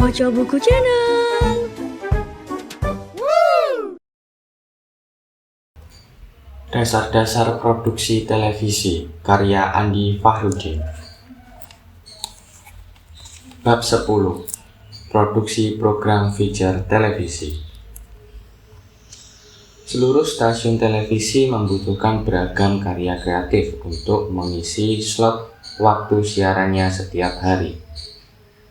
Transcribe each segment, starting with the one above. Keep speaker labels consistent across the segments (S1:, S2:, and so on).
S1: Baca Buku Channel.
S2: Dasar-dasar produksi televisi karya Andi Fahrudin. Bab 10. Produksi program feature televisi. Seluruh stasiun televisi membutuhkan beragam karya kreatif untuk mengisi slot waktu siarannya setiap hari.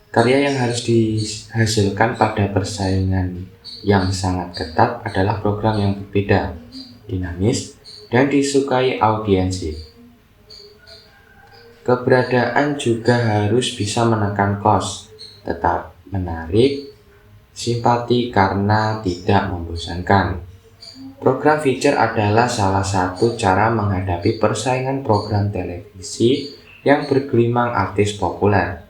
S2: Karya yang harus dihasilkan pada persaingan yang sangat ketat adalah program yang berbeda, dinamis, dan disukai audiensi. Keberadaan juga harus bisa menekan kos, tetap menarik simpati karena tidak membosankan. Program feature adalah salah satu cara menghadapi persaingan program televisi yang bergelimang artis populer.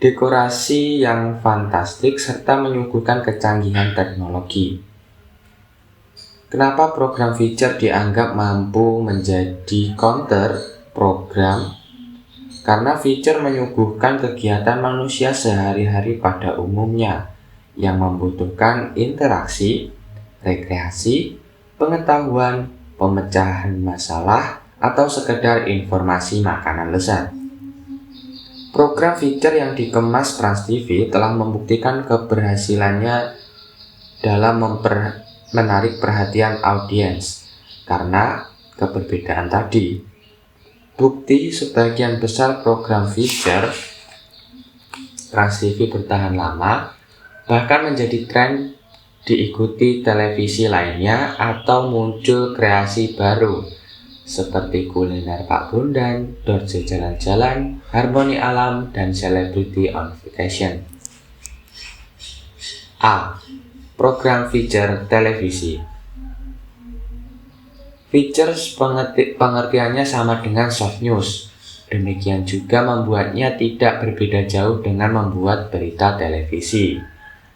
S2: Dekorasi yang fantastik serta menyuguhkan kecanggihan teknologi. Kenapa program feature dianggap mampu menjadi counter program? Karena feature menyuguhkan kegiatan manusia sehari-hari pada umumnya yang membutuhkan interaksi, rekreasi, pengetahuan, pemecahan masalah, atau sekedar informasi makanan lezat. Program feature yang dikemas Trans TV telah membuktikan keberhasilannya dalam menarik perhatian audiens karena keberbedaan tadi. Bukti sebagian besar program feature Trans TV bertahan lama, bahkan menjadi tren diikuti televisi lainnya atau muncul kreasi baru seperti Kuliner Pak Bondan, Dorce Jalan-Jalan, Harmoni Alam, dan Celebrity on Vacation. A. Program feature televisi. Features pengertiannya sama dengan soft news. Demikian juga membuatnya tidak berbeda jauh dengan membuat berita televisi.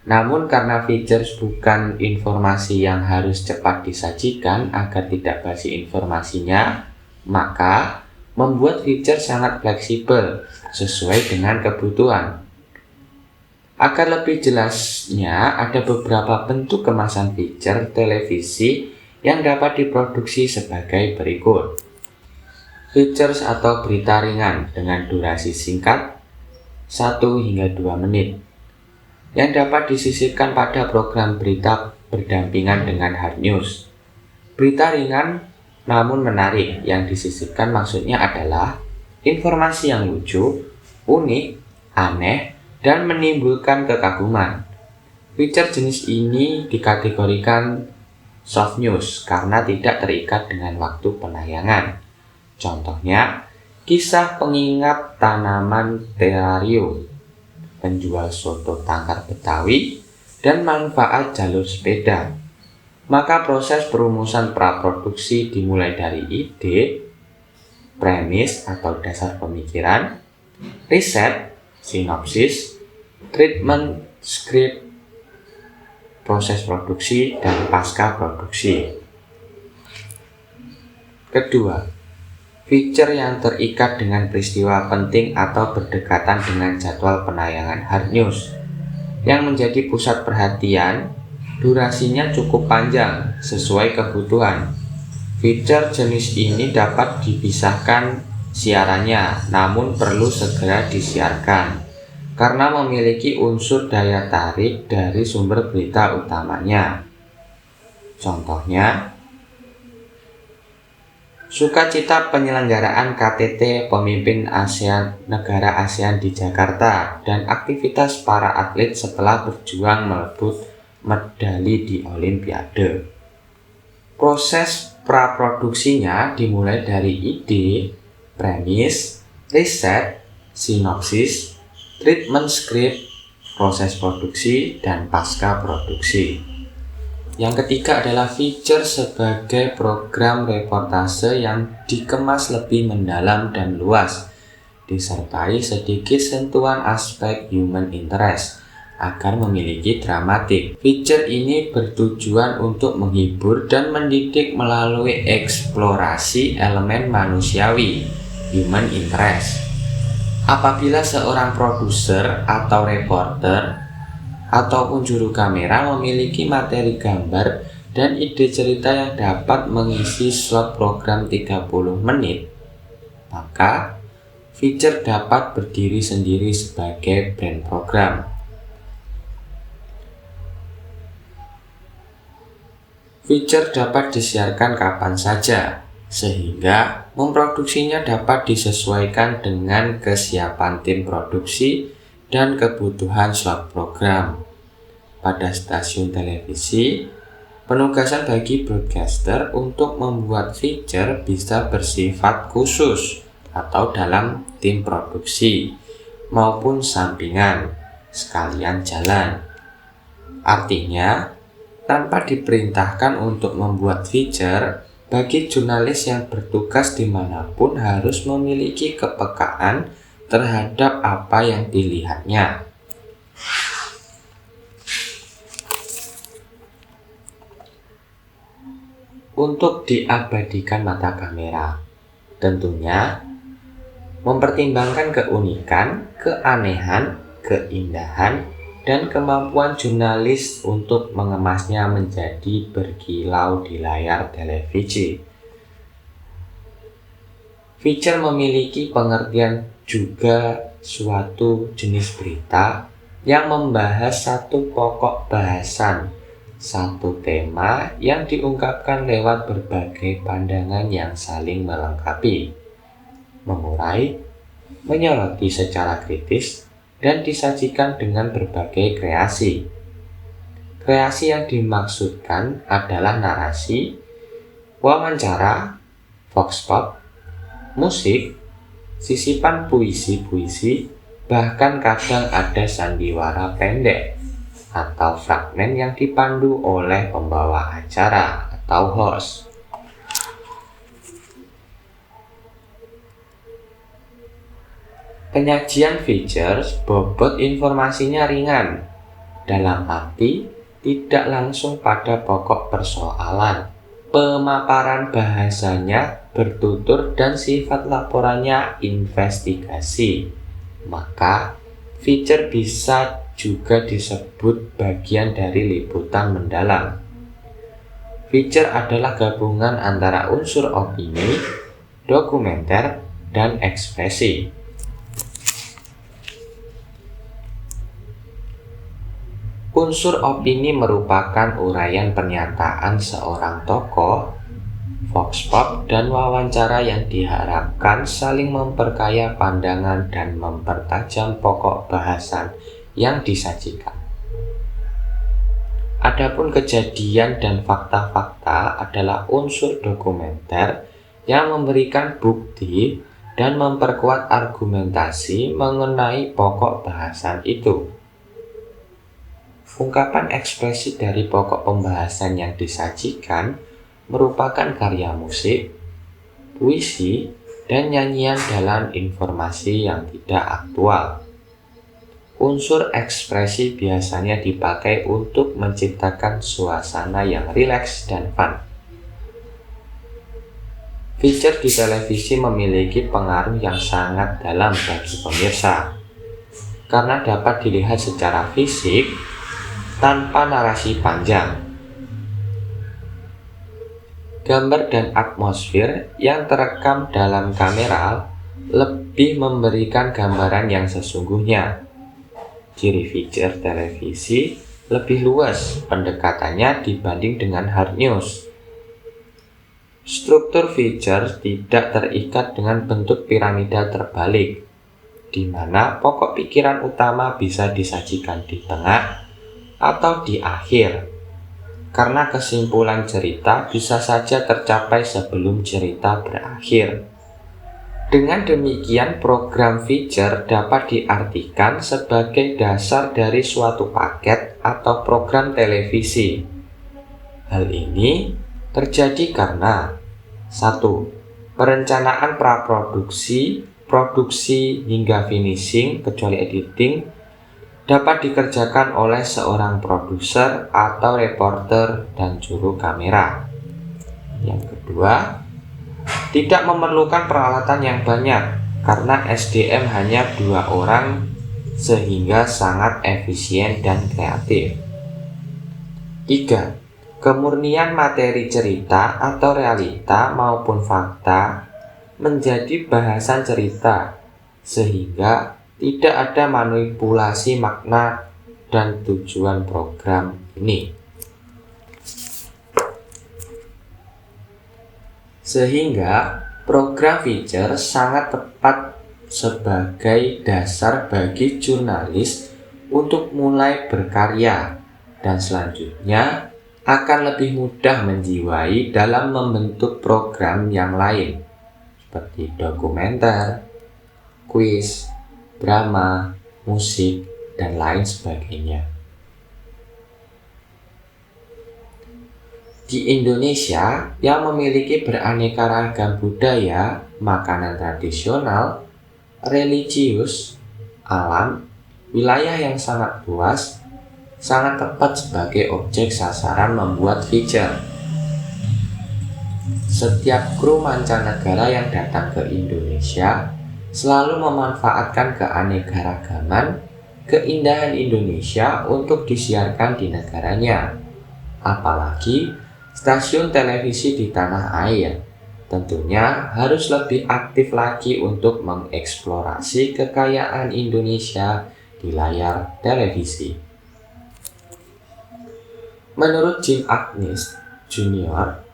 S2: Namun karena features bukan informasi yang harus cepat disajikan agar tidak basi informasinya, maka membuat feature sangat fleksibel sesuai dengan kebutuhan. Agar lebih jelasnya, ada beberapa bentuk kemasan feature televisi yang dapat diproduksi sebagai berikut. Features atau berita ringan dengan durasi singkat 1 hingga 2 menit yang dapat disisipkan pada program berita berdampingan dengan hard news. Berita ringan namun menarik yang disisipkan maksudnya adalah informasi yang lucu, unik, aneh, dan menimbulkan kekaguman. Feature jenis ini dikategorikan soft news karena tidak terikat dengan waktu penayangan. Contohnya, kisah pengingat tanaman terarium, penjual soto tangkar Betawi, dan manfaat jalur sepeda. Maka proses perumusan praproduksi dimulai dari ide, premis atau dasar pemikiran, riset, sinopsis, treatment, skrip, proses produksi, dan pasca produksi. Kedua, feature yang terikat dengan peristiwa penting atau berdekatan dengan jadwal penayangan hard news yang menjadi pusat perhatian, durasinya cukup panjang sesuai kebutuhan. Feature jenis ini dapat dipisahkan siarannya, namun perlu segera disiarkan karena memiliki unsur daya tarik dari sumber berita utamanya. Contohnya, sukacita penyelenggaraan KTT pemimpin negara ASEAN di Jakarta dan aktivitas para atlet setelah berjuang merebut medali di Olimpiade. Proses praproduksinya dimulai dari ide, premis, riset, sinopsis, treatment skrip, proses produksi, dan pasca produksi. Yang ketiga adalah feature sebagai program reportase yang dikemas lebih mendalam dan luas, disertai sedikit sentuhan aspek human interest agar memiliki dramatik. Feature ini bertujuan untuk menghibur dan mendidik melalui eksplorasi elemen manusiawi, human interest. Apabila seorang produser atau reporter ataupun juru kamera memiliki materi gambar dan ide cerita yang dapat mengisi slot program 30 menit, maka feature dapat berdiri sendiri sebagai brand program. Feature dapat disiarkan kapan saja, sehingga memproduksinya dapat disesuaikan dengan kesiapan tim produksi dan kebutuhan slot program. Pada stasiun televisi, penugasan bagi broadcaster untuk membuat feature bisa bersifat khusus atau dalam tim produksi maupun sampingan sekalian jalan. Artinya, tanpa diperintahkan untuk membuat feature, bagi jurnalis yang bertugas dimanapun harus memiliki kepekaan terhadap apa yang dilihatnya. Untuk diabadikan mata kamera, tentunya mempertimbangkan keunikan, keanehan, keindahan, dan kemampuan jurnalis untuk mengemasnya menjadi berkilau di layar televisi. Feature memiliki pengertian juga suatu jenis berita yang membahas satu pokok bahasan, satu tema yang diungkapkan lewat berbagai pandangan yang saling melengkapi, mengurai, menyoroti secara kritis, dan disajikan dengan berbagai kreasi. Kreasi yang dimaksudkan adalah narasi, wawancara, vox pop, musik, sisipan puisi-puisi, bahkan kadang ada sandiwara pendek atau fragmen yang dipandu oleh pembawa acara atau host. Penyajian features bobot informasinya ringan, dalam arti tidak langsung pada pokok persoalan. Pemaparan bahasanya bertutur dan sifat laporannya investigasi. Maka, feature bisa juga disebut bagian dari liputan mendalam. Feature adalah gabungan antara unsur opini, dokumenter, dan ekspresi. Unsur opini merupakan uraian pernyataan seorang tokoh, vox pop, dan wawancara yang diharapkan saling memperkaya pandangan dan mempertajam pokok bahasan yang disajikan. Adapun kejadian dan fakta-fakta adalah unsur dokumenter yang memberikan bukti dan memperkuat argumentasi mengenai pokok bahasan itu. Ungkapan ekspresi dari pokok pembahasan yang disajikan merupakan karya musik, puisi, dan nyanyian dalam informasi yang tidak aktual. Unsur ekspresi biasanya dipakai untuk menciptakan suasana yang rileks dan fun. Feature di televisi memiliki pengaruh yang sangat dalam bagi pemirsa, karena dapat dilihat secara fisik tanpa narasi panjang. Gambar dan atmosfer yang terekam dalam kamera lebih memberikan gambaran yang sesungguhnya. Ciri feature televisi lebih luas pendekatannya dibanding dengan hard news. Struktur feature tidak terikat dengan bentuk piramida terbalik, di mana pokok pikiran utama bisa disajikan di tengah atau di akhir, karena kesimpulan cerita bisa saja tercapai sebelum cerita berakhir. Dengan demikian, program feature dapat diartikan sebagai dasar dari suatu paket atau program televisi. Hal ini terjadi karena 1. Perencanaan praproduksi, produksi hingga finishing kecuali editing dapat dikerjakan oleh seorang produser atau reporter dan juru kamera. Yang kedua, tidak memerlukan peralatan yang banyak karena SDM hanya 2 orang sehingga sangat efisien dan kreatif. 3. Kemurnian materi cerita atau realita maupun fakta menjadi bahasan cerita sehingga tidak ada manipulasi makna dan tujuan program ini. Sehingga program feature sangat tepat sebagai dasar bagi jurnalis untuk mulai berkarya dan selanjutnya akan lebih mudah menjiwai dalam membentuk program yang lain seperti dokumenter, kuis, drama, musik, dan lain sebagainya. Di Indonesia yang memiliki beraneka ragam budaya, makanan tradisional, religius, alam, wilayah yang sangat luas, sangat tepat sebagai objek sasaran membuat feature. Setiap kru mancanegara yang datang ke Indonesia selalu memanfaatkan keanekaragaman, keindahan Indonesia untuk disiarkan di negaranya. Apalagi stasiun televisi di tanah air tentunya harus lebih aktif lagi untuk mengeksplorasi kekayaan Indonesia di layar televisi. Menurut Jim Agnes Jr.,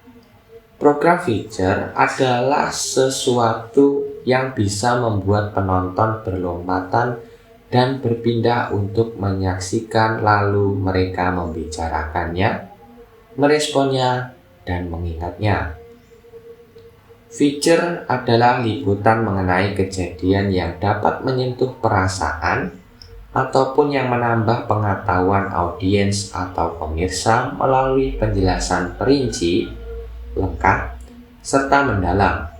S2: program feature adalah sesuatu yang bisa membuat penonton berlompatan dan berpindah untuk menyaksikan, lalu mereka membicarakannya, meresponnya, dan mengingatnya. Feature adalah liputan mengenai kejadian yang dapat menyentuh perasaan ataupun yang menambah pengetahuan audiens atau pemirsa melalui penjelasan perinci, lengkap, serta mendalam.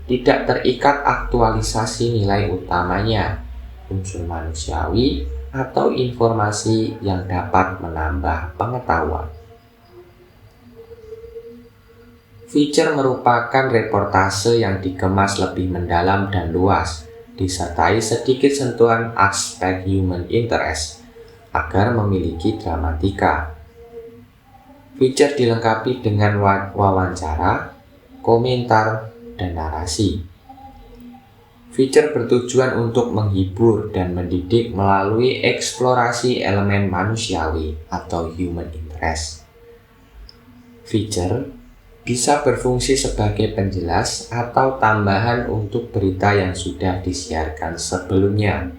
S2: Tidak terikat aktualisasi nilai utamanya, unsur manusiawi, atau informasi yang dapat menambah pengetahuan. Feature merupakan reportase yang dikemas lebih mendalam dan luas, disertai sedikit sentuhan aspek human interest agar memiliki dramatika. Feature dilengkapi dengan wawancara, komentar, dan narasi. Feature bertujuan untuk menghibur dan mendidik melalui eksplorasi elemen manusiawi atau human interest. Feature bisa berfungsi sebagai penjelas atau tambahan untuk berita yang sudah disiarkan sebelumnya,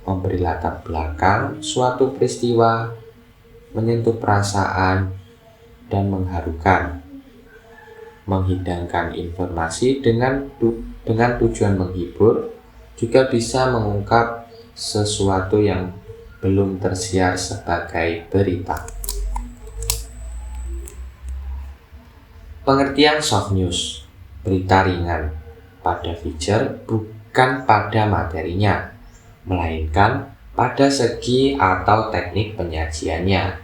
S2: memberi latar belakang suatu peristiwa, menyentuh perasaan, dan mengharukan, menghidangkan informasi dengan tujuan menghibur, juga bisa mengungkap sesuatu yang belum tersiar sebagai berita. Pengertian soft news, berita ringan, pada feature bukan pada materinya, melainkan pada segi atau teknik penyajiannya.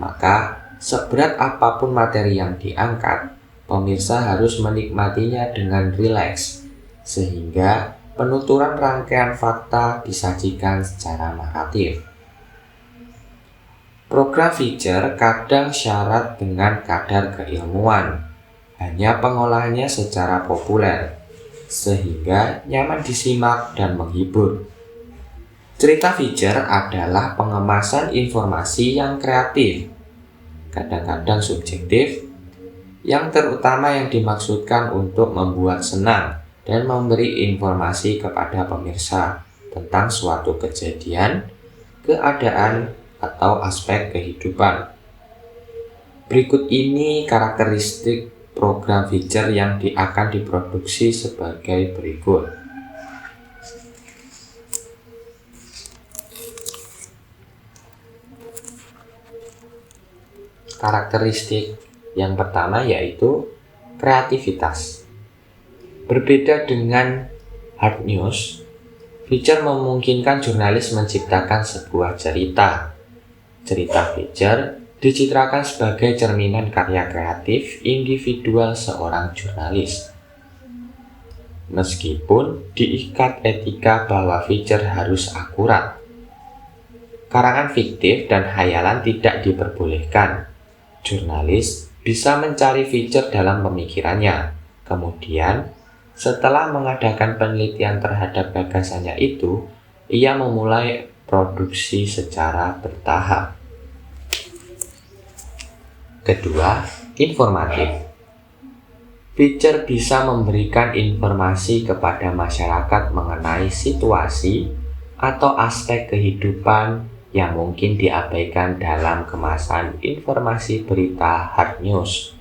S2: Maka, seberat apapun materi yang diangkat, pemirsa harus menikmatinya dengan rileks, sehingga penuturan rangkaian fakta disajikan secara naratif. Program feature kadang syarat dengan kadar keilmuan, hanya pengolahannya secara populer, sehingga nyaman disimak dan menghibur. Cerita feature adalah pengemasan informasi yang kreatif, kadang-kadang subjektif, yang terutama yang dimaksudkan untuk membuat senang dan memberi informasi kepada pemirsa tentang suatu kejadian, keadaan, atau aspek kehidupan. Berikut ini karakteristik program feature yang akan diproduksi sebagai berikut. Karakteristik yang pertama yaitu kreativitas. Berbeda dengan hard news, feature memungkinkan jurnalis menciptakan sebuah cerita. Cerita feature dicitrakan sebagai cerminan karya kreatif individual seorang jurnalis. meskipun diikat etika bahwa feature harus akurat. Karangan fiktif dan hayalan tidak diperbolehkan. Jurnalis bisa mencari feature dalam pemikirannya. Kemudian, setelah mengadakan penelitian terhadap gagasannya itu, ia memulai produksi secara bertahap. Kedua, informatif. Feature bisa memberikan informasi kepada masyarakat mengenai situasi atau aspek kehidupan yang mungkin diabaikan dalam kemasan informasi berita hard news.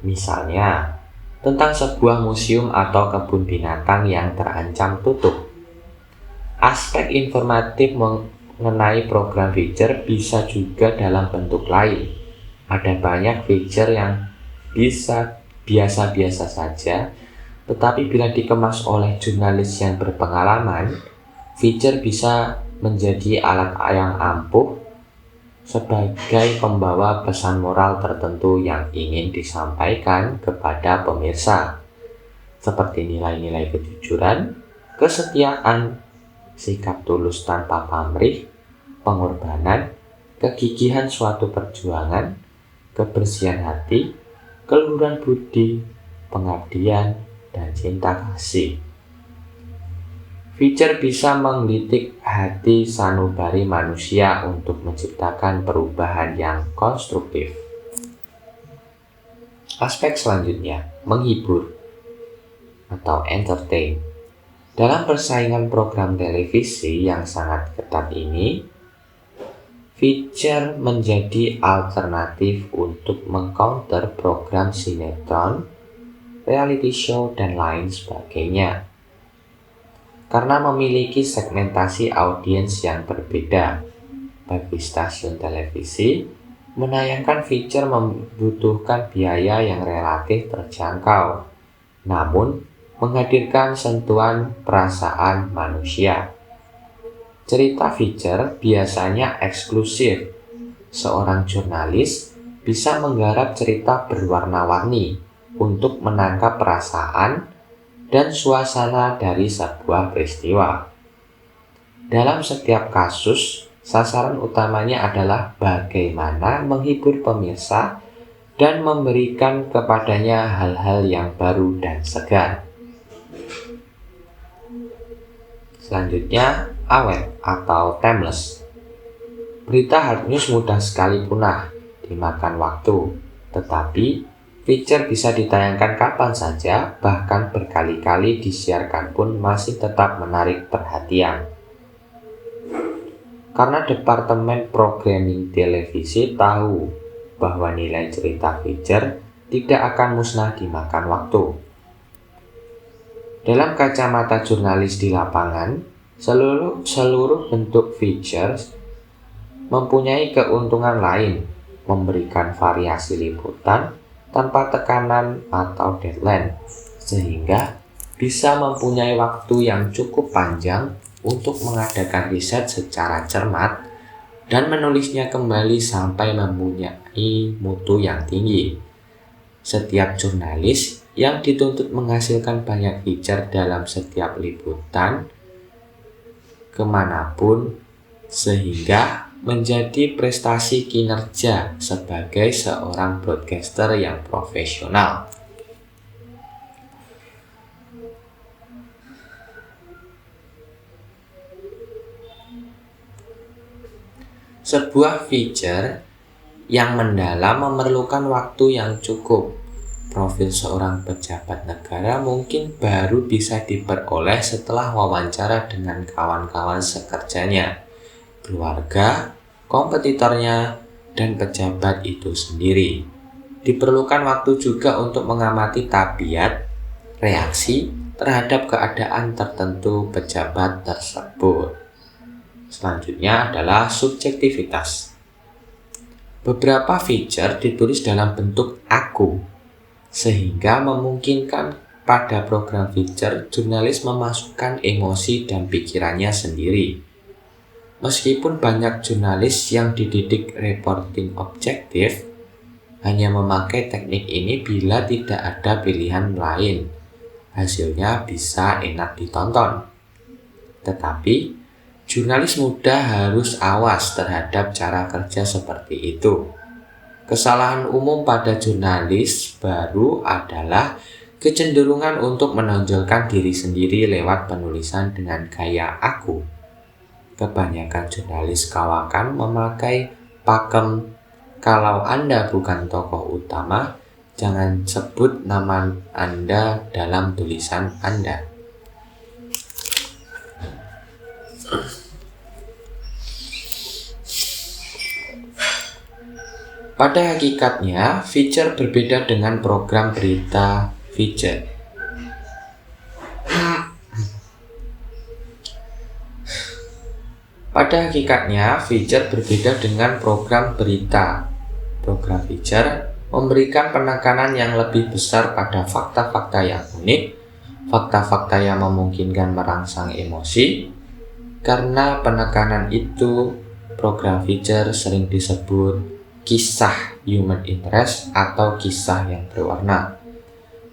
S2: Misalnya, tentang sebuah museum atau kebun binatang yang terancam tutup. Aspek informatif mengenai program feature bisa juga dalam bentuk lain. Ada banyak feature yang bisa biasa-biasa saja, tetapi bila dikemas oleh jurnalis yang berpengalaman, feature bisa menjadi alat yang ampuh sebagai pembawa pesan moral tertentu yang ingin disampaikan kepada pemirsa, seperti nilai-nilai kejujuran, kesetiaan, sikap tulus tanpa pamrih, pengorbanan, kegigihan suatu perjuangan, kebersihan hati, keluhuran budi, pengabdian, dan cinta kasih. Feature bisa menggelitik hati sanubari manusia untuk menciptakan perubahan yang konstruktif. Aspek selanjutnya, menghibur atau entertain. Dalam persaingan program televisi yang sangat ketat ini, feature menjadi alternatif untuk mengcounter program sinetron, reality show, dan lain sebagainya. Karena memiliki segmentasi audiens yang berbeda, bagi stasiun televisi, menayangkan feature membutuhkan biaya yang relatif terjangkau, namun menghadirkan sentuhan perasaan manusia. Cerita feature biasanya eksklusif. Seorang jurnalis bisa menggarap cerita berwarna-warni untuk menangkap perasaan dan suasana dari sebuah peristiwa. Dalam setiap kasus, sasaran utamanya adalah bagaimana menghibur pemirsa dan memberikan kepadanya hal-hal yang baru dan segar. Selanjutnya, awet atau timeless. Berita hard news mudah sekali punah, dimakan waktu, tetapi feature bisa ditayangkan kapan saja, bahkan berkali-kali disiarkan pun masih tetap menarik perhatian. Karena Departemen Programming Televisi tahu bahwa nilai cerita feature tidak akan musnah dimakan waktu. Dalam kacamata jurnalis di lapangan, seluruh bentuk features mempunyai keuntungan lain, memberikan variasi liputan tanpa tekanan atau deadline, sehingga bisa mempunyai waktu yang cukup panjang untuk mengadakan riset secara cermat dan menulisnya kembali sampai mempunyai mutu yang tinggi. Setiap jurnalis yang dituntut menghasilkan banyak feature dalam setiap liputan kemanapun, sehingga menjadi prestasi kinerja sebagai seorang broadcaster yang profesional. Sebuah feature yang mendalam memerlukan waktu yang cukup. Profil seorang pejabat negara mungkin baru bisa diperoleh setelah wawancara dengan kawan-kawan sekerjanya, keluarga, kompetitornya, dan pejabat itu sendiri. Diperlukan waktu juga untuk mengamati tabiat, reaksi terhadap keadaan tertentu pejabat tersebut. Selanjutnya adalah subjektivitas. Beberapa feature ditulis dalam bentuk aku, sehingga memungkinkan pada program feature jurnalis memasukkan emosi dan pikirannya sendiri. Meskipun banyak jurnalis yang dididik reporting objektif, hanya memakai teknik ini bila tidak ada pilihan lain. hasilnya bisa enak ditonton. Tetapi, jurnalis muda harus awas terhadap cara kerja seperti itu. Kesalahan umum pada jurnalis baru adalah kecenderungan untuk menonjolkan diri sendiri lewat penulisan dengan gaya aku. Kebanyakan jurnalis kawakan memakai pakem, kalau Anda bukan tokoh utama, jangan sebut nama Anda dalam tulisan Anda. Pada hakikatnya, feature berbeda dengan program berita feature. Pada hakikatnya, feature berbeda dengan program berita. Program feature memberikan penekanan yang lebih besar pada fakta-fakta yang unik, fakta-fakta yang memungkinkan merangsang emosi. Karena penekanan itu, program feature sering disebut kisah human interest atau kisah yang berwarna,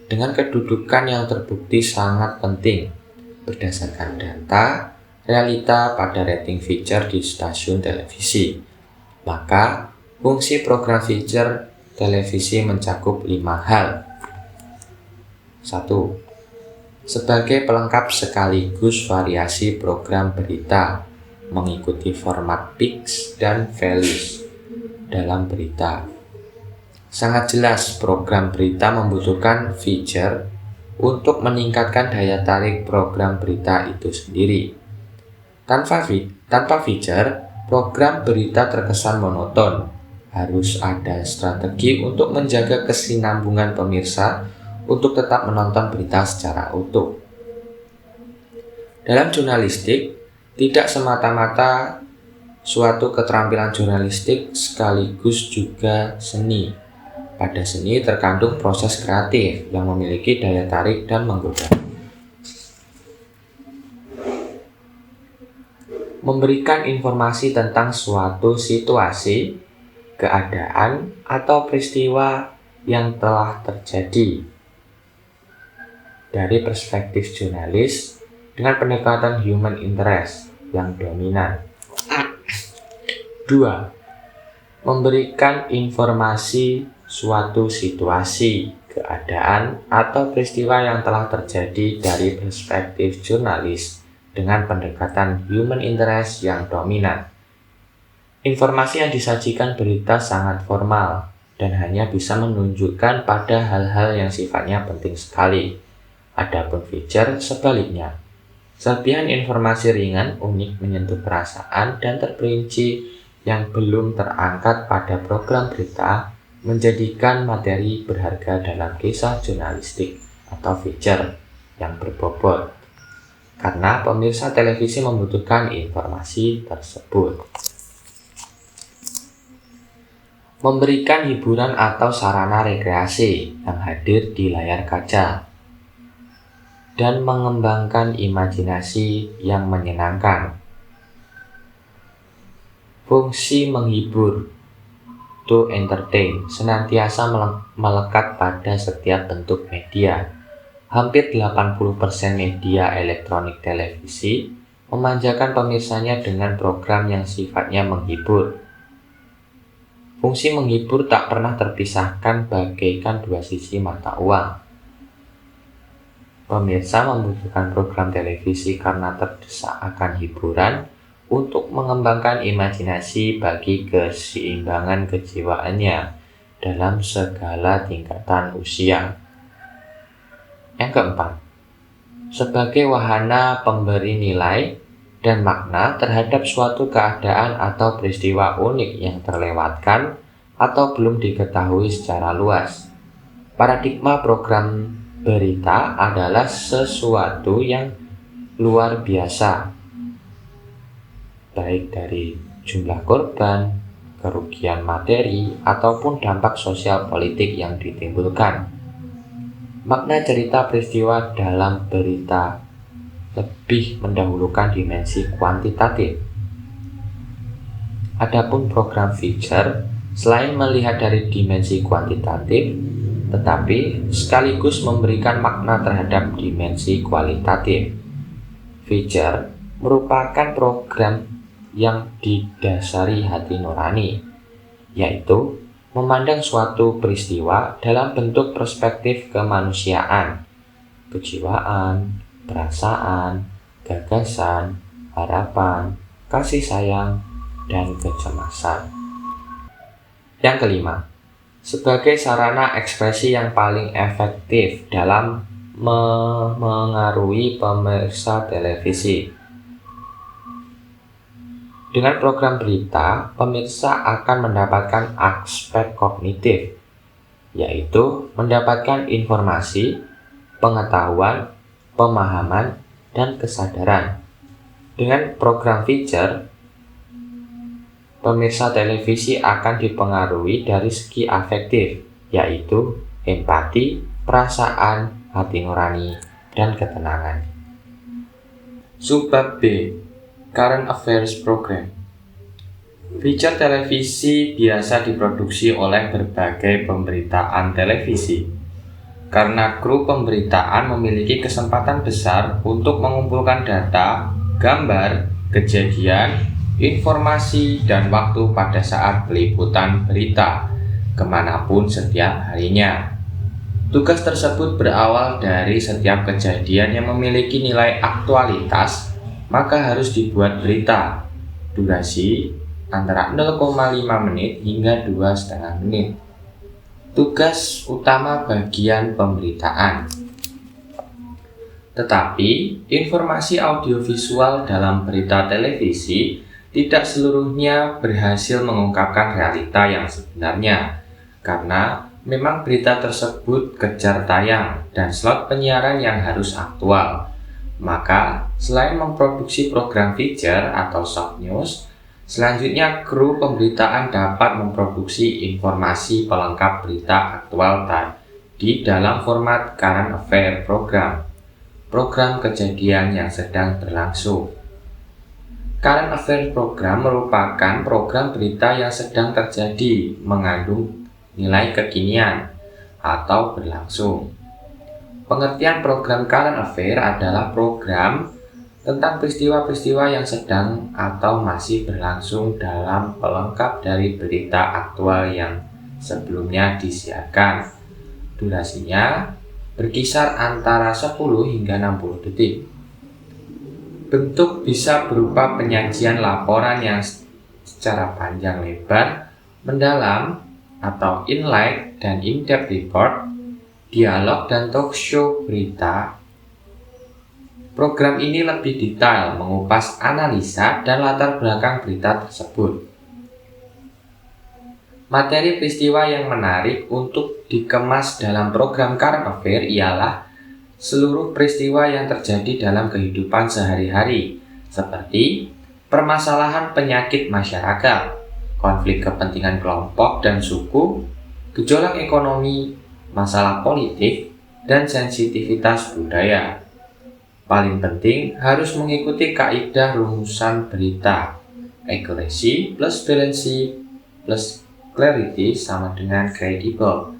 S2: dengan kedudukan yang terbukti sangat penting berdasarkan data realita pada rating feature di stasiun televisi. Maka, fungsi program feature televisi mencakup 5 hal. 1. Sebagai pelengkap sekaligus variasi program berita, mengikuti format peaks dan valleys dalam berita. Sangat jelas program berita membutuhkan feature untuk meningkatkan daya tarik program berita itu sendiri. Tanpa feature, program berita terkesan monoton. Harus ada strategi untuk menjaga kesinambungan pemirsa untuk tetap menonton berita secara utuh. Dalam jurnalistik, tidak semata-mata suatu keterampilan jurnalistik sekaligus juga seni. Pada seni terkandung proses kreatif yang memiliki daya tarik dan menggoda. Memberikan informasi tentang suatu situasi, keadaan, atau peristiwa yang telah terjadi dari perspektif jurnalis dengan pendekatan human interest yang dominan. 2. Memberikan informasi suatu situasi, keadaan, atau peristiwa yang telah terjadi dari perspektif jurnalis dengan pendekatan human interest yang dominan. Informasi yang disajikan berita sangat formal dan hanya bisa menunjukkan pada hal-hal yang sifatnya penting sekali. Adapun feature sebaliknya. Serpihan informasi ringan, unik, menyentuh perasaan, dan terperinci yang belum terangkat pada program berita menjadikan materi berharga dalam kisah jurnalistik atau feature yang berbobot, karena pemirsa televisi membutuhkan informasi tersebut. Memberikan hiburan atau sarana rekreasi yang hadir di layar kaca dan mengembangkan imajinasi yang menyenangkan. Fungsi menghibur, to entertain, senantiasa melekat pada setiap bentuk media. Hampir 80% media elektronik televisi memanjakan pemirsanya dengan program yang sifatnya menghibur. Fungsi menghibur tak pernah terpisahkan bagaikan dua sisi mata uang. Pemirsa membutuhkan program televisi karena terdesak akan hiburan untuk mengembangkan imajinasi bagi keseimbangan kejiwaannya dalam segala tingkatan usia. Yang keempat, sebagai wahana pemberi nilai dan makna terhadap suatu keadaan atau peristiwa unik yang terlewatkan atau belum diketahui secara luas. Paradigma program berita adalah sesuatu yang luar biasa, baik dari jumlah korban, kerugian materi, ataupun dampak sosial politik yang ditimbulkan. Makna cerita peristiwa dalam berita lebih mendahulukan dimensi kuantitatif. Adapun program feature, selain melihat dari dimensi kuantitatif, tetapi sekaligus memberikan makna terhadap dimensi kualitatif. Feature merupakan program yang didasari hati nurani, yaitu memandang suatu peristiwa dalam bentuk perspektif kemanusiaan, kejiwaan, perasaan, gagasan, harapan, kasih sayang, dan kecemasan. Yang kelima, sebagai sarana ekspresi yang paling efektif dalam mengaruhi pemirsa televisi. Dengan program berita, pemirsa akan mendapatkan aspek kognitif, yaitu mendapatkan informasi, pengetahuan, pemahaman, dan kesadaran. Dengan program feature, pemirsa televisi akan dipengaruhi dari segi afektif, yaitu empati, perasaan, hati nurani, dan ketenangan. Subbab B, Current Affairs Program. Feature televisi biasa diproduksi oleh berbagai pemberitaan televisi, karena kru pemberitaan memiliki kesempatan besar untuk mengumpulkan data, gambar, kejadian, informasi, dan waktu pada saat peliputan berita, kemanapun setiap harinya. Tugas tersebut berawal dari setiap kejadian yang memiliki nilai aktualitas, maka harus dibuat berita. Durasi antara 0,5 menit hingga 2,5 menit. Tugas utama bagian pemberitaan. Tetapi, informasi audiovisual dalam berita televisi tidak seluruhnya berhasil mengungkapkan realita yang sebenarnya, karena memang berita tersebut kejar tayang dan slot penyiaran yang harus aktual. Maka, selain memproduksi program feature atau short news, selanjutnya kru pemberitaan dapat memproduksi informasi pelengkap berita aktual di dalam format current affair program, program kejadian yang sedang berlangsung. Current affair program merupakan program berita yang sedang terjadi, mengandung nilai kekinian atau berlangsung. Pengertian program current affair adalah program tentang peristiwa-peristiwa yang sedang atau masih berlangsung dalam pelengkap dari berita aktual yang sebelumnya disiarkan. Durasinya berkisar antara 10 hingga 60 detik. Bentuk bisa berupa penyajian laporan yang secara panjang lebar, mendalam, atau in-light dan in-depth report, dialog dan talk show berita. Program ini lebih detail mengupas analisa dan latar belakang berita tersebut. Materi peristiwa yang menarik untuk dikemas dalam program current affair ialah seluruh peristiwa yang terjadi dalam kehidupan sehari-hari, seperti permasalahan penyakit masyarakat, konflik kepentingan kelompok dan suku, gejolak ekonomi, masalah politik, dan sensitivitas budaya. Paling penting harus mengikuti kaidah rumusan berita. Accuracy plus balancing plus clarity sama dengan credible.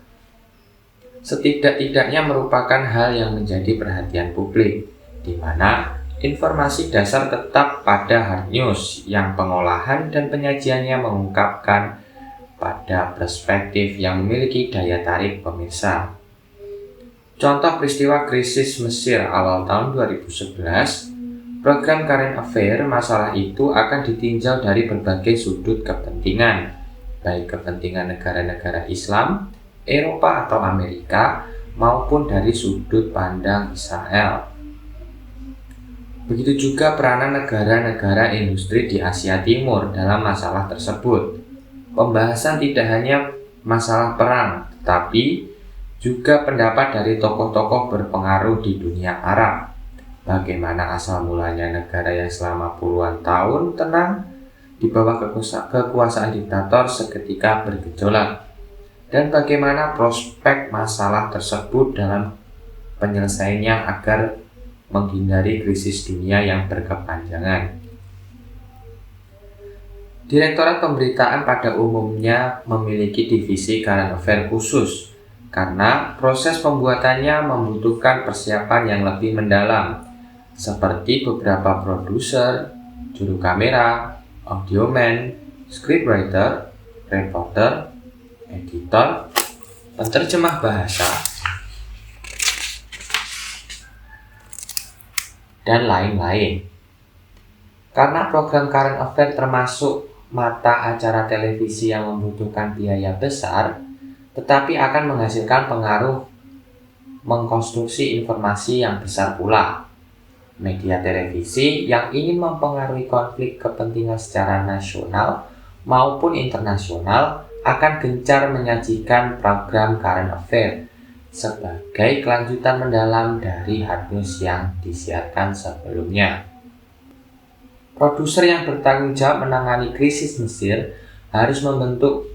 S2: Setidak-tidaknya merupakan hal yang menjadi perhatian publik, di mana informasi dasar tetap pada hard news yang pengolahan dan penyajiannya mengungkapkan pada perspektif yang memiliki daya tarik pemirsa. Contoh peristiwa krisis Mesir awal tahun 2011, program current affair masalah itu akan ditinjau dari berbagai sudut kepentingan, baik kepentingan negara-negara Islam, Eropa atau Amerika, maupun dari sudut pandang Israel. Begitu juga peranan negara-negara industri di Asia Timur dalam masalah tersebut. Pembahasan tidak hanya masalah perang, tetapi juga pendapat dari tokoh-tokoh berpengaruh di dunia Arab. Bagaimana asal mulanya negara yang selama puluhan tahun tenang di bawah kekuasaan diktator seketika bergejolak, dan bagaimana prospek masalah tersebut dalam penyelesaiannya agar menghindari krisis dunia yang berkepanjangan. Direktorat Pemberitaan pada umumnya memiliki divisi current affair khusus karena proses pembuatannya membutuhkan persiapan yang lebih mendalam, seperti beberapa produser, juru kamera, audioman, scriptwriter, reporter, editor, penerjemah bahasa, dan lain-lain. Karena program current affair termasuk mata acara televisi yang membutuhkan biaya besar, tetapi akan menghasilkan pengaruh mengkonstruksi informasi yang besar pula. Media televisi yang ingin mempengaruhi konflik kepentingan secara nasional maupun internasional akan gencar menyajikan program current affair sebagai kelanjutan mendalam dari hard news yang disiarkan sebelumnya. Produser yang bertanggung jawab menangani krisis Mesir harus membentuk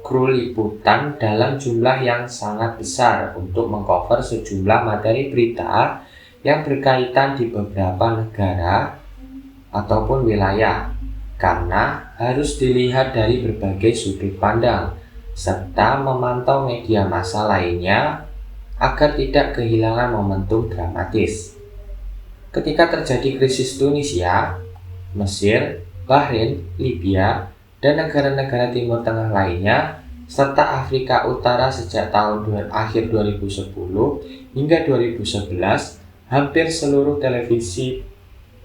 S2: kru liputan dalam jumlah yang sangat besar untuk mengcover sejumlah materi berita yang berkaitan di beberapa negara ataupun wilayah, karena harus dilihat dari berbagai sudut pandang, serta memantau media massa lainnya agar tidak kehilangan momentum dramatis. Ketika terjadi krisis Tunisia, Mesir, Bahrain, Libya, dan negara-negara Timur Tengah lainnya, serta Afrika Utara sejak akhir 2010 hingga 2011, hampir seluruh televisi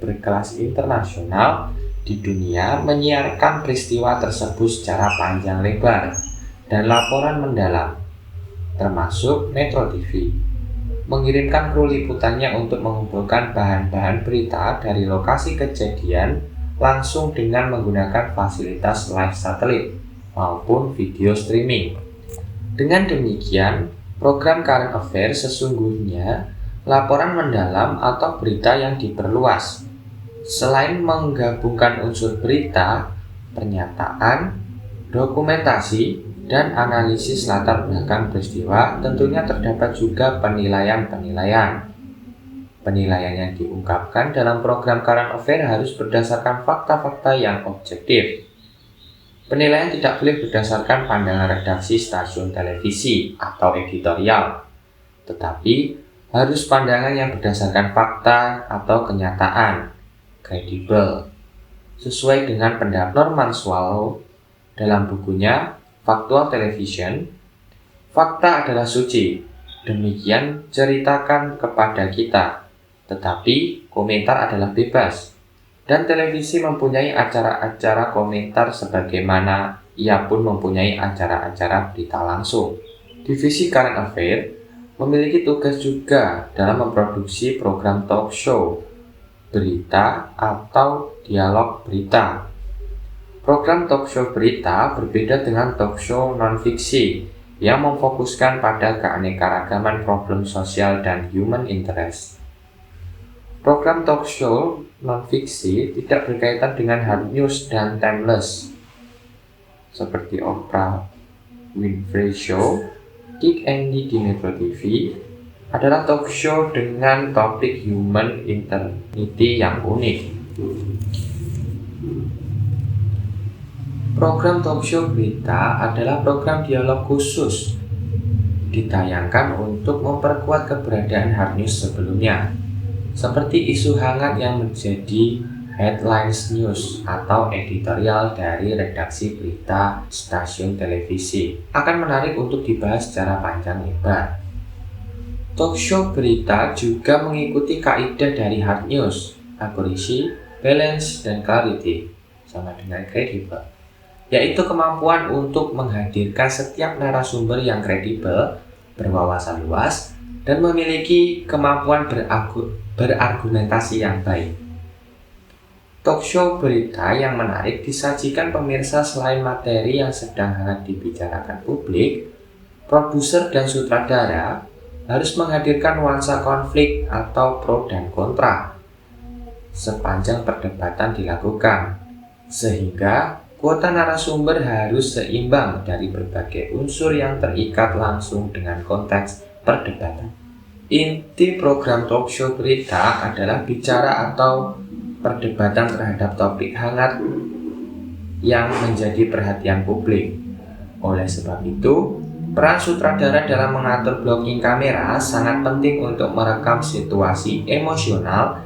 S2: berkelas internasional di dunia menyiarkan peristiwa tersebut secara panjang lebar dan laporan mendalam, termasuk Metro TV, mengirimkan kru liputannya untuk mengumpulkan bahan-bahan berita dari lokasi kejadian langsung dengan menggunakan fasilitas live satelit maupun video streaming. Dengan demikian, program current affair sesungguhnya laporan mendalam atau berita yang diperluas. Selain menggabungkan unsur berita, pernyataan, dokumentasi, dan analisis latar belakang peristiwa, tentunya terdapat juga penilaian-penilaian. Penilaian yang diungkapkan dalam program current affair harus berdasarkan fakta-fakta yang objektif. Penilaian tidak boleh berdasarkan pandangan redaksi stasiun televisi atau editorial, tetapi harus pandangan yang berdasarkan fakta atau kenyataan, kredibel, sesuai dengan pendapat Norman Swallow dalam bukunya Factual Television. Fakta adalah suci, demikian ceritakan kepada kita, tetapi komentar adalah bebas. Dan televisi mempunyai acara-acara komentar sebagaimana ia pun mempunyai acara-acara berita langsung. Divisi Current Affair memiliki tugas juga dalam memproduksi program talk show, berita, atau dialog berita. Program talk show berita berbeda dengan talk show non-fiksi yang memfokuskan pada keanekaragaman problem sosial dan human interest. Program talk show non-fiksi tidak berkaitan dengan hard news dan timeless, seperti Oprah Winfrey Show, Kick Andy di Metro TV, adalah talk show dengan topik human intensity yang unik. Program talk show berita adalah program dialog khusus, ditayangkan untuk memperkuat keberadaan hard news sebelumnya, seperti isu hangat yang menjadi headlines news atau editorial dari redaksi berita stasiun televisi, akan menarik untuk dibahas secara panjang lebar. Talk show berita juga mengikuti kaidah dari hard news, accuracy, balance, dan clarity, sama dengan kredibel, yaitu kemampuan untuk menghadirkan setiap narasumber yang kredibel, berwawasan luas, dan memiliki kemampuan berargumentasi yang baik. Talk show berita yang menarik disajikan pemirsa selain materi yang sedang hangat dibicarakan publik, produser dan sutradara harus menghadirkan nuansa konflik atau pro dan kontra sepanjang perdebatan dilakukan, sehingga kuota narasumber harus seimbang dari berbagai unsur yang terikat langsung dengan konteks perdebatan. Inti program talk show berita adalah bicara atau perdebatan terhadap topik hangat yang menjadi perhatian publik. Oleh sebab itu, Peran sutradara dalam mengatur blocking kamera sangat penting untuk merekam situasi emosional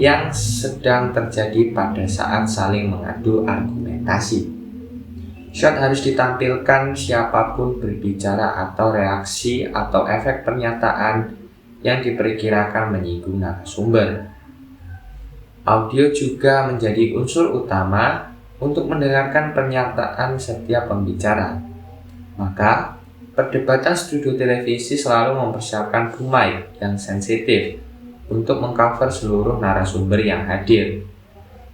S2: yang sedang terjadi pada saat saling mengadu argumentasi. Shot harus ditampilkan siapapun berbicara atau reaksi atau efek pernyataan yang diperkirakan menyinggung narasumber. Audio juga menjadi unsur utama untuk mendengarkan pernyataan setiap pembicara. Maka, perdebatan studio televisi selalu mempersiapkan boom mic yang sensitif untuk mengcover seluruh narasumber yang hadir.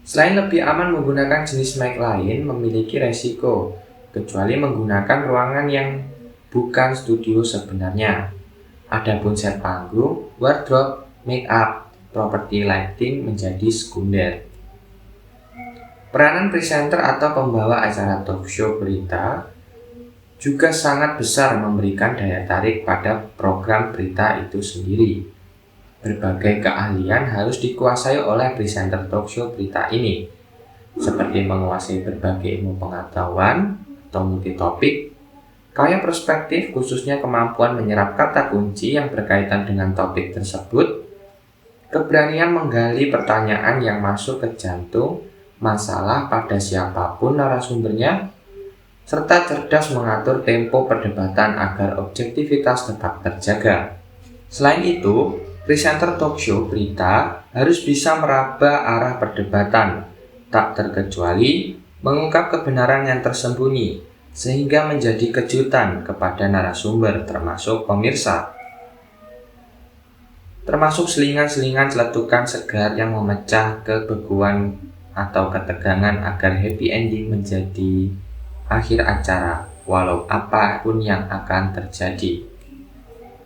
S2: Selain lebih aman menggunakan jenis mic lain memiliki resiko, kecuali menggunakan ruangan yang bukan studio sebenarnya. Adapun set panggung, wardrobe, make up, properti lighting menjadi sekunder. Peranan presenter atau pembawa acara talk show berita juga sangat besar memberikan daya tarik pada program berita itu sendiri. Berbagai keahlian harus dikuasai oleh presenter talk show berita ini, seperti menguasai berbagai ilmu pengetahuan atau multitopik, kaya perspektif khususnya kemampuan menyerap kata kunci yang berkaitan dengan topik tersebut, keberanian menggali pertanyaan yang masuk ke jantung masalah pada siapapun narasumbernya, serta cerdas mengatur tempo perdebatan agar objektivitas tetap terjaga. Selain itu, presenter talk show berita harus bisa meraba arah perdebatan, tak terkecuali mengungkap kebenaran yang tersembunyi, sehingga menjadi kejutan kepada narasumber termasuk pemirsa. Termasuk selingan-selingan celetukan segar yang memecah kebeguan atau ketegangan agar happy ending menjadi akhir acara, walau apapun yang akan terjadi.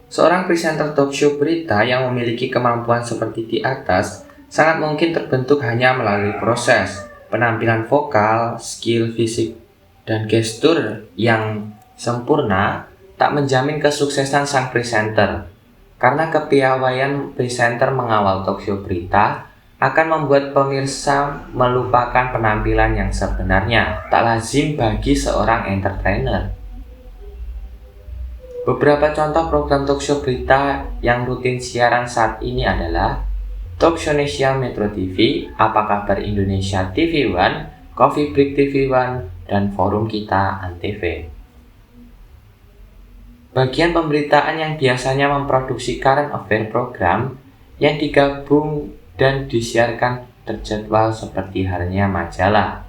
S2: Seorang presenter talk show berita yang memiliki kemampuan seperti di atas sangat mungkin terbentuk hanya melalui proses penampilan vokal, skill fisik, dan gestur yang sempurna tak menjamin kesuksesan sang presenter. Karena kepiawaian presenter mengawal talk show berita akan membuat pemirsa melupakan penampilan yang sebenarnya, tak lazim bagi seorang entertainer. Beberapa contoh program talkshow berita yang rutin siaran saat ini adalah Talkshow Metro TV, Apa Kabar Indonesia TV One, Coffee Break TV One, dan Forum Kita Antv. Bagian pemberitaan yang biasanya memproduksi current affair program yang digabung dan disiarkan terjadwal seperti halnya majalah,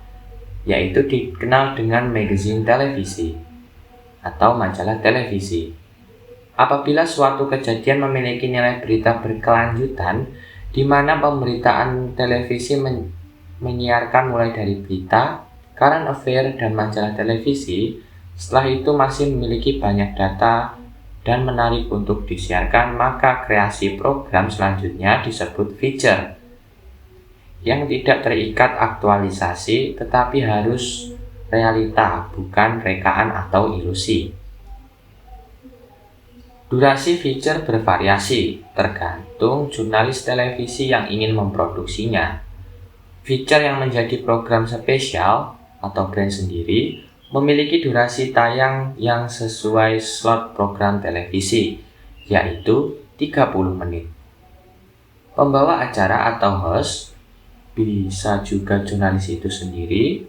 S2: yaitu dikenal dengan magazine televisi atau majalah televisi. Apabila suatu kejadian memiliki nilai berita berkelanjutan, di mana pemberitaan televisi menyiarkan mulai dari berita, current affair, dan majalah televisi, setelah itu masih memiliki banyak data dan menarik untuk disiarkan, maka kreasi program selanjutnya disebut feature, yang tidak terikat aktualisasi tetapi harus realita, bukan rekaan atau ilusi. Durasi feature bervariasi, tergantung jurnalis televisi yang ingin memproduksinya. Feature yang menjadi program spesial atau brand sendiri memiliki durasi tayang yang sesuai slot program televisi, yaitu 30 menit. Pembawa acara atau host, bisa juga jurnalis itu sendiri,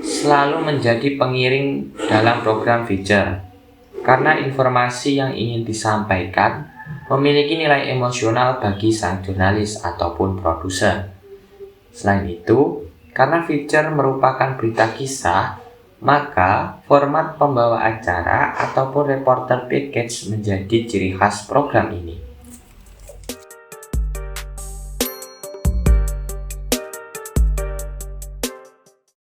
S2: selalu menjadi pengiring dalam program feature, karena informasi yang ingin disampaikan memiliki nilai emosional bagi sang jurnalis ataupun produser. Selain itu, karena feature merupakan berita kisah, maka format pembawa acara ataupun reporter package menjadi ciri khas program ini.